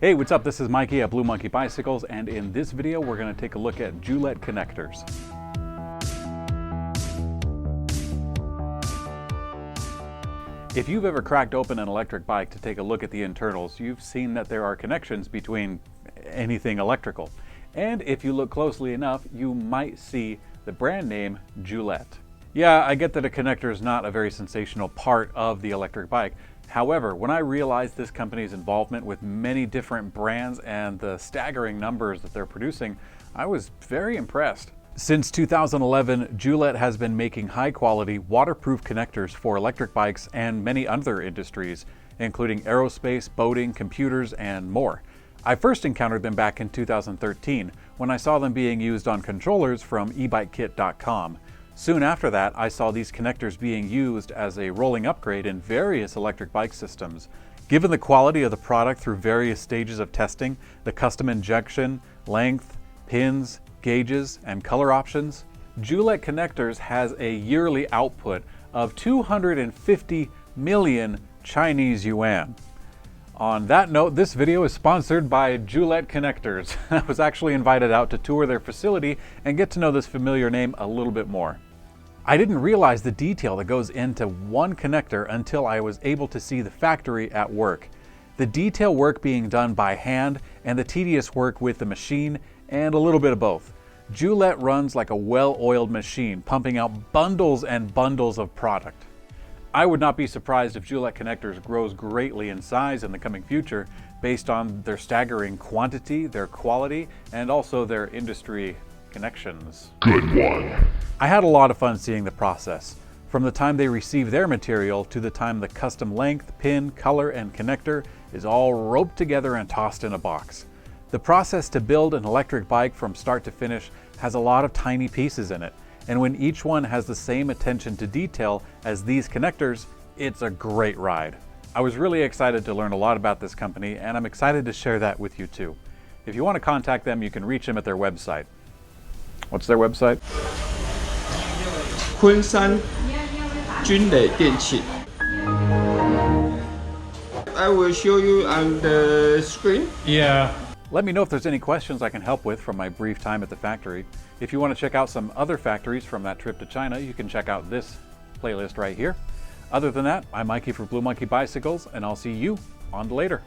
Hey, what's up? This is Mikey at Blue Monkey Bicycles, and in this video we're going to take a look at Julet connectors. If you've ever cracked open an electric bike to take a look at the internals, you've seen that there are connections between anything electrical. And if you look closely enough, you might see the brand name Julet. Yeah, I get that a connector is not a very sensational part of the electric bike. However, when I realized this company's involvement with many different brands and the staggering numbers that they're producing, I was very impressed. Since 2011, Julet has been making high-quality, waterproof connectors for electric bikes and many other industries, including aerospace, boating, computers, and more. I first encountered them back in 2013 when I saw them being used on controllers from eBikeKit.com. Soon after that, I saw these connectors being used as a rolling upgrade in various electric bike systems. Given the quality of the product through various stages of testing, the custom injection, length, pins, gauges, and color options, Julet Connectors has a yearly output of 250 million Chinese yuan. On that note, this video is sponsored by Julet Connectors. I was actually invited out to tour their facility and get to know this familiar name a little bit more. I didn't realize the detail that goes into one connector until I was able to see the factory at work. The detail work being done by hand and the tedious work with the machine, and a little bit of both. Julet runs like a well-oiled machine, pumping out bundles and bundles of product. I would not be surprised if Julet Connectors grows greatly in size in the coming future based on their staggering quantity, their quality, and also their industry connections. Good one. I had a lot of fun seeing the process, from the time they receive their material to the time the custom length, pin, color, and connector is all roped together and tossed in a box. The process to build an electric bike from start to finish has a lot of tiny pieces in it, and when each one has the same attention to detail as these connectors, it's a great ride. I was really excited to learn a lot about this company, and I'm excited to share that with you too. If you want to contact them, you can reach them at their website. What's their website? Junlei 电器. I will show you on the screen. Yeah. Let me know if there's any questions I can help with from my brief time at the factory. If you want to check out some other factories from that trip to China, you can check out this playlist right here. Other than that, I'm Mikey for Blue Monkey Bicycles, and I'll see you on to later.